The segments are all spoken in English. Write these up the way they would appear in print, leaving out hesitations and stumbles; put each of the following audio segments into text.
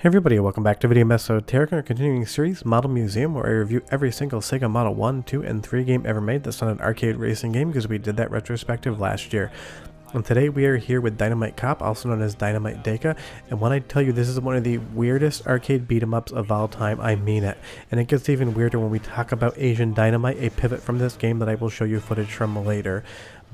Hey everybody, welcome back to Video Mesoteric, our continuing series, Model Museum, where I review every single Sega Model 1, 2, and 3 game ever made that's not an arcade racing game, because we did that retrospective last year. And today we are here with Dynamite Cop, also known as Dynamite Deka, and when I tell you this is one of the weirdest arcade beat-em-ups of all time, I mean it. And it gets even weirder when we talk about Asian Dynamite, a pivot from this game that I will show you footage from later.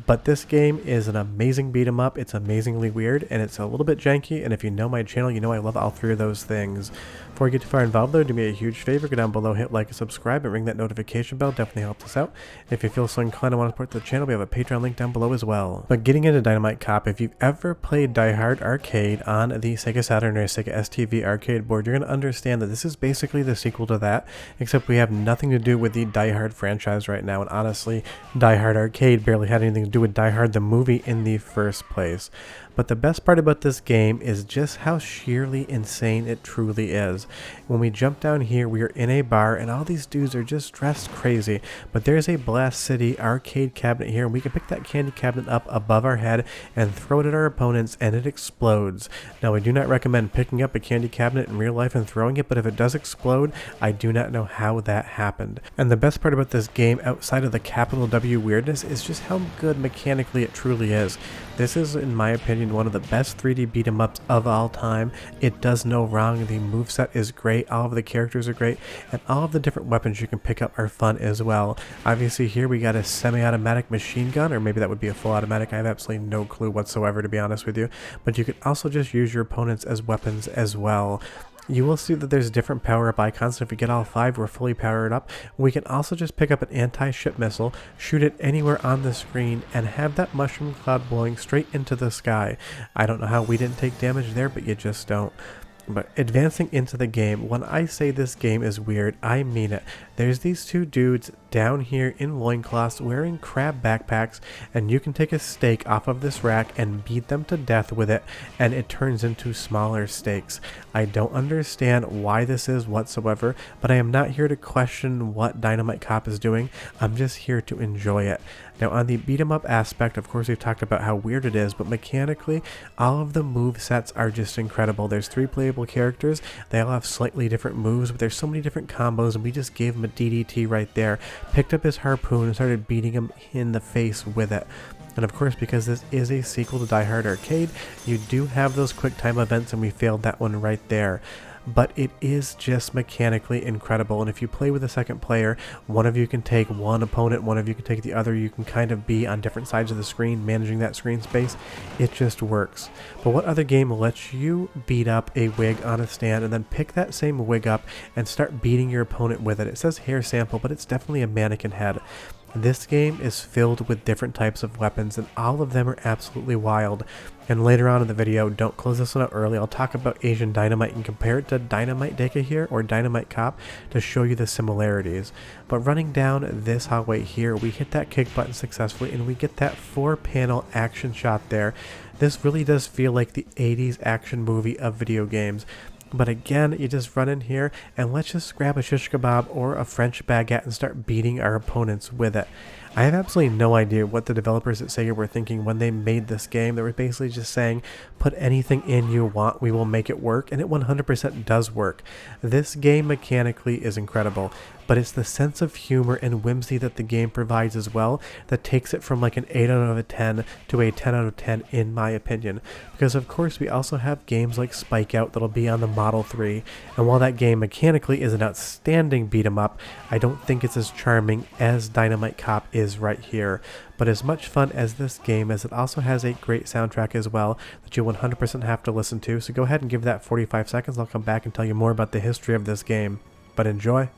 But this game is an amazing beat 'em up, it's amazingly weird, and it's a little bit janky, and if you know my channel, you know I love all three of those things. Before we get too far involved though, do me a huge favor, go down below, hit like and subscribe, and ring that notification bell, definitely helps us out. If you feel so inclined and want to support the channel, we have a Patreon link down below as well. But getting into Dynamite Cop, if you've ever played Die Hard Arcade on the Sega Saturn or Sega STV arcade board, you're going to understand that this is basically the sequel to that, except we have nothing to do with the Die Hard franchise right now, and honestly, Die Hard Arcade barely had anything to do with Die Hard the movie in the first place. But the best part about this game is just how sheerly insane it truly is. When we jump down here, we are in a bar and all these dudes are just dressed crazy, but there's a Blast City arcade cabinet here and we can pick that candy cabinet up above our head and throw it at our opponents and it explodes. Now I do not recommend picking up a candy cabinet in real life and throwing it, but if it does explode, I do not know how that happened. And the best part about this game, outside of the capital W weirdness, is just how good mechanically it truly is. This is, in my opinion, one of the best 3D beat-em-ups of all time. It does no wrong, the moveset is great, all of the characters are great, and all of the different weapons you can pick up are fun as well. Obviously here we got a semi-automatic machine gun, or maybe that would be a full automatic, I have absolutely no clue whatsoever to be honest with you, but you can also just use your opponents as weapons as well. You will see that there's different power-up icons, and if we get all 5, we're fully powered up. We can also just pick up an anti-ship missile, shoot it anywhere on the screen, and have that mushroom cloud blowing straight into the sky. I don't know how we didn't take damage there, but you just don't. But advancing into the game, when I say this game is weird, I mean it. There's these two dudes down here in loincloths wearing crab backpacks, and you can take a stake off of this rack and beat them to death with it, and it turns into smaller stakes. I don't understand why this is whatsoever, but I am not here to question what Dynamite Cop is doing. I'm just here to enjoy it. Now on the beat 'em up aspect, of course we've talked about how weird it is, but mechanically, all of the move sets are just incredible. There's 3 playable characters, they all have slightly different moves, but there's so many different combos, and we just gave him a DDT right there, picked up his harpoon and started beating him in the face with it. And of course, because this is a sequel to Die Hard Arcade, you do have those quick time events, and we failed that one right there. But it is just mechanically incredible, and if you play with a second player, one of you can take one opponent, one of you can take the other, you can kind of be on different sides of the screen managing that screen space. It just works. But what other game lets you beat up a wig on a stand and then pick that same wig up and start beating your opponent with it? It says hair sample, but it's definitely a mannequin head. This game is filled with different types of weapons, and all of them are absolutely wild. And later on in the video, don't close this one out early, I'll talk about Asian Dynamite and compare it to Dynamite Deka here, or Dynamite Cop, to show you the similarities. But running down this hallway here, we hit that kick button successfully, and we get that 4-panel action shot there. This really does feel like the 80s action movie of video games. But again, you just run in here and let's just grab a shish kebab or a French baguette and start beating our opponents with it. I have absolutely no idea what the developers at Sega were thinking when they made this game. They were basically just saying, put anything in you want, we will make it work, and it 100% does work. This game mechanically is incredible, but it's the sense of humor and whimsy that the game provides as well that takes it from like an 8 out of 10 to a 10 out of 10 in my opinion. Because of course we also have games like Spike Out that'll be on the Model 3, and while that game mechanically is an outstanding beat 'em up, I don't think it's as charming as Dynamite Cop is right here. But as much fun as this game is, it also has a great soundtrack as well that you 100% have to listen to, so go ahead and give that 45 seconds, I'll come back and tell you more about the history of this game. But enjoy!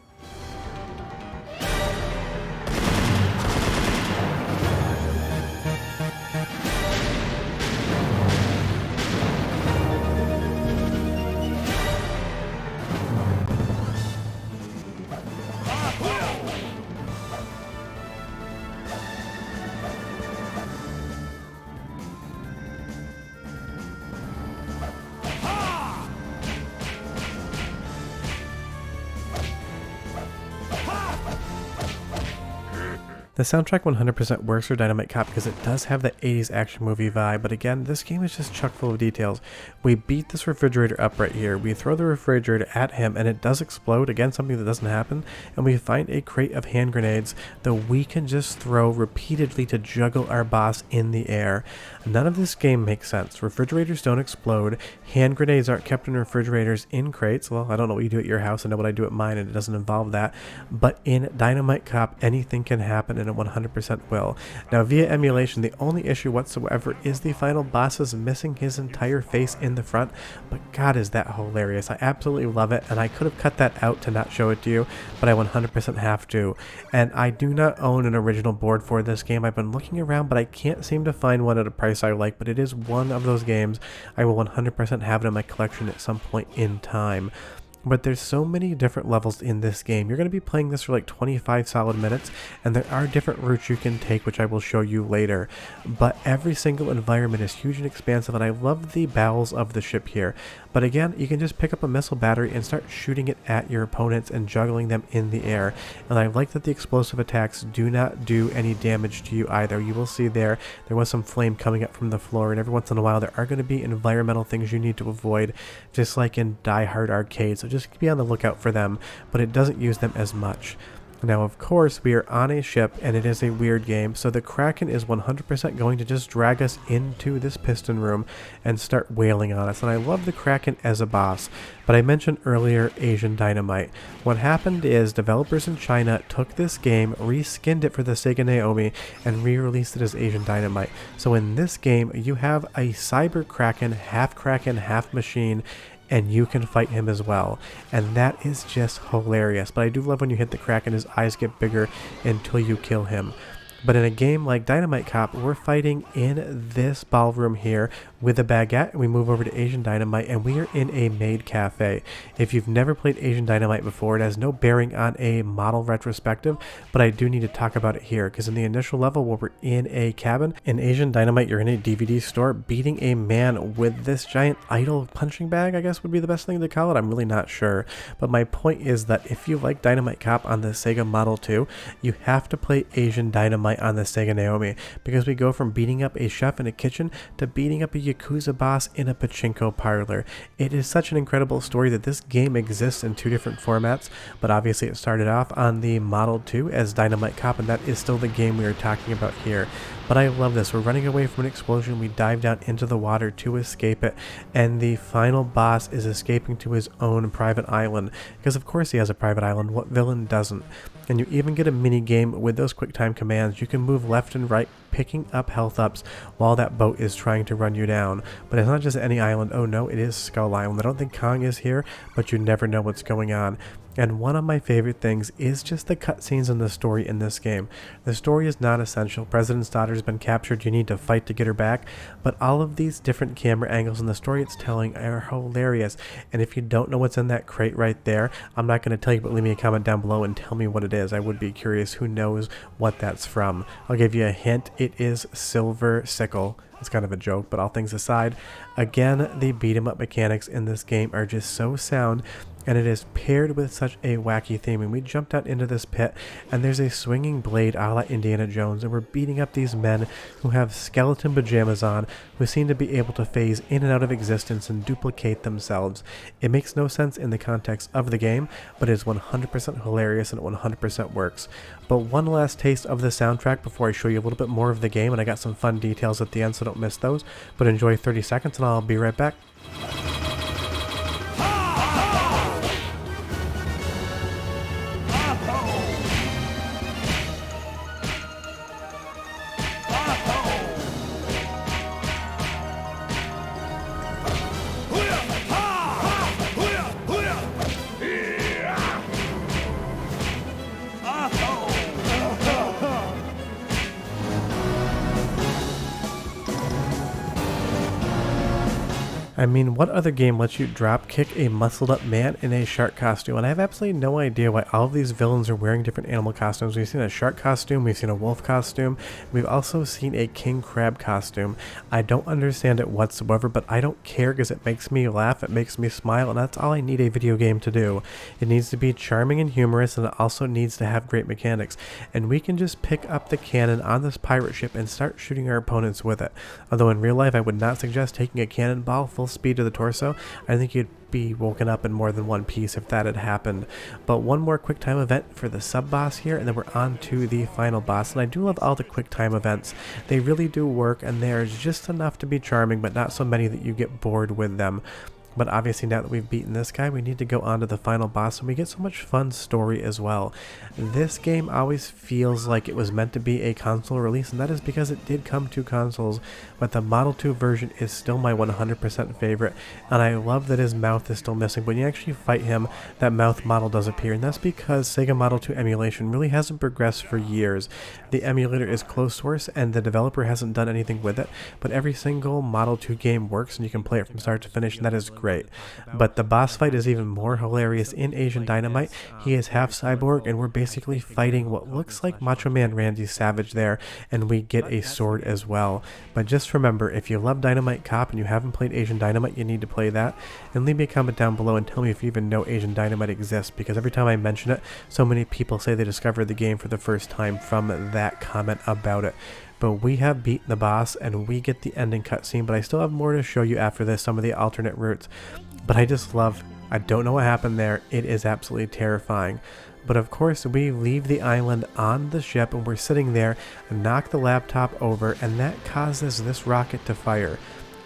The soundtrack 100% works for Dynamite Cop because it does have that 80s action movie vibe, but again, this game is just chock full of details. We beat this refrigerator up right here, we throw the refrigerator at him and it does explode, again something that doesn't happen, and we find a crate of hand grenades that we can just throw repeatedly to juggle our boss in the air. None of this game makes sense. Refrigerators don't explode, hand grenades aren't kept in refrigerators in crates. Well, I don't know what you do at your house, I know what I do at mine and it doesn't involve that, but in Dynamite Cop anything can happen and it 100% will. Now via emulation, the only issue whatsoever is the final boss is missing his entire face in the front, but god is that hilarious. I absolutely love it, and I could have cut that out to not show it to you, but I 100% have to. And I do not own an original board for this game. I've been looking around, but I can't seem to find one at a price I like, but it is one of those games I will 100% have it in my collection at some point in time. But there's so many different levels in this game. You're going to be playing this for like 25 solid minutes, and there are different routes you can take, which I will show you later. But every single environment is huge and expansive, and I love the bowels of the ship here. But again, you can just pick up a missile battery and start shooting it at your opponents and juggling them in the air. And I like that the explosive attacks do not do any damage to you either. You will see there was some flame coming up from the floor, and every once in a while there are going to be environmental things you need to avoid, just like in Die Hard Arcade. So just be on the lookout for them, but it doesn't use them as much. Now, of course, we are on a ship, and it is a weird game, so the Kraken is 100% going to just drag us into this piston room and start wailing on us, and I love the Kraken as a boss. But I mentioned earlier Asian Dynamite. What happened is developers in China took this game, reskinned it for the Sega Naomi, and re-released it as Asian Dynamite. So in this game, you have a cyber Kraken, half machine, and you can fight him as well, and that is just hilarious. But I do love when you hit the Kraken, his eyes get bigger until you kill him. But in a game like Dynamite Cop, we're fighting in this ballroom here with a baguette, and we move over to Asian Dynamite, and we are in a maid cafe. If you've never played Asian Dynamite before, it has no bearing on a model retrospective, but I do need to talk about it here, because in the initial level where we're in a cabin, in Asian Dynamite you're in a DVD store beating a man with this giant idol punching bag, I guess would be the best thing to call it. I'm really not sure. But my point is that if you like Dynamite Cop on the Sega Model 2, you have to play Asian Dynamite on the Sega Naomi, because we go from beating up a chef in a kitchen to beating up a Yakuza boss in a pachinko parlor. It is such an incredible story that this game exists in two different formats, but obviously it started off on the Model 2 as Dynamite Cop, and that is still the game we are talking about here. But I love this. We're running away from an explosion, we dive down into the water to escape it, and the final boss is escaping to his own private island, because of course he has a private island, what villain doesn't? And you even get a mini game with those quick time commands. You can move left and right, picking up health ups while that boat is trying to run you down. But it's not just any island. Oh no, it is Skull Island. I don't think Kong is here, but you never know what's going on. And one of my favorite things is just the cutscenes in the story in this game. The story is not essential. President's daughter has been captured, you need to fight to get her back, but all of these different camera angles in the story it's telling are hilarious. And if you don't know what's in that crate right there, I'm not going to tell you, but leave me a comment down below and tell me what it is. I would be curious who knows what that's from. I'll give you a hint. It is Silver Sickle. It's kind of a joke, but all things aside, again, the beat 'em up mechanics in this game are just so sound, and it is paired with such a wacky theme. And we jumped out into this pit, and there's a swinging blade a la Indiana Jones, and we're beating up these men who have skeleton pajamas on, who seem to be able to phase in and out of existence and duplicate themselves. It makes no sense in the context of the game, but it is 100% hilarious and it 100% works. But one last taste of the soundtrack before I show you a little bit more of the game, and I got some fun details at the end, so don't miss those. But enjoy 30 seconds and I'll be right back. I mean, what other game lets you drop kick a muscled up man in a shark costume? And I have absolutely no idea why all of these villains are wearing different animal costumes. We've seen a shark costume, we've seen a wolf costume, we've also seen a king crab costume. I don't understand it whatsoever, but I don't care because it makes me laugh, it makes me smile, and that's all I need a video game to do. It needs to be charming and humorous, and it also needs to have great mechanics. And we can just pick up the cannon on this pirate ship and start shooting our opponents with it. Although in real life I would not suggest taking a cannonball full speed to the torso. I think you'd be woken up in more than one piece if that had happened. But one more quick time event for the sub boss here, and then we're on to the final boss. And I do love all the quick time events. They really do work, and there's just enough to be charming, but not so many that you get bored with them. But obviously now that we've beaten this guy, we need to go on to the final boss, and we get so much fun story as well. This game always feels like it was meant to be a console release, and that is because it did come to consoles, but the Model 2 version is still my 100% favorite, and I love that his mouth is still missing. When you actually fight him, that mouth model does appear, and that's because Sega Model 2 emulation really hasn't progressed for years. The emulator is closed source, and the developer hasn't done anything with it, but every single Model 2 game works, and you can play it from start to finish, and that is great. But the boss fight is even more hilarious in Asian Dynamite. He is half cyborg, and we're basically fighting what looks like Macho Man Randy Savage there, and we get a sword as well. But just remember, if you love Dynamite Cop and you haven't played Asian Dynamite, you need to play that. And leave me a comment down below and tell me if you even know Asian Dynamite exists, because every time I mention it, so many people say they discovered the game for the first time from that comment about it. But we have beaten the boss, and we get the ending cutscene, but I still have more to show you after this, some of the alternate routes. But I don't know what happened there. It is absolutely terrifying. But of course, we leave the island on the ship, and we're sitting there and knock the laptop over, and that causes this rocket to fire.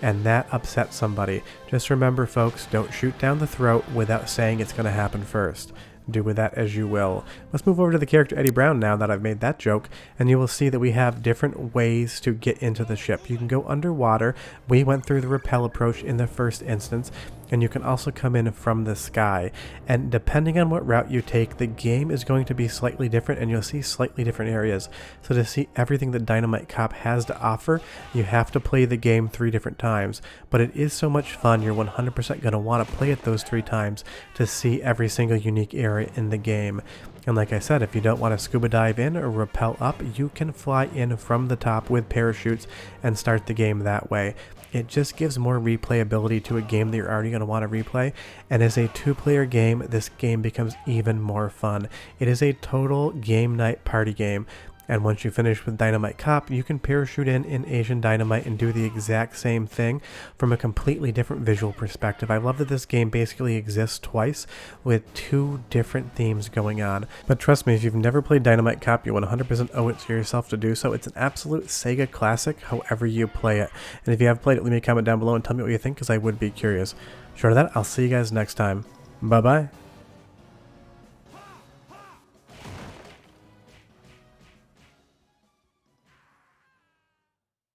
And that upsets somebody. Just remember, folks, don't shoot down the throat without saying it's going to happen first. Do with that as you will. Let's move over to the character Eddie Brown now that I've made that joke, and you will see that we have different ways to get into the ship. You can go underwater. We went through the rappel approach in the first instance, and you can also come in from the sky. And depending on what route you take, the game is going to be slightly different, and you'll see slightly different areas. So to see everything that Dynamite Cop has to offer, you have to play the game 3 different times. But it is so much fun, you're 100% going to want to play it those 3 times to see every single unique area in the game. And like I said, if you don't want to scuba dive in or rappel up, you can fly in from the top with parachutes and start the game that way. It just gives more replayability to a game that you're already going to want to replay, and as a 2-player game, this game becomes even more fun. It is a total game night party game. And once you finish with Dynamite Cop, you can parachute in Asian Dynamite and do the exact same thing from a completely different visual perspective. I love that this game basically exists twice with 2 different themes going on. But trust me, if you've never played Dynamite Cop, you 100% owe it to yourself to do so. It's an absolute Sega classic, however you play it. And if you have played it, leave me a comment down below and tell me what you think, because I would be curious. Short of that, I'll see you guys next time. Bye-bye.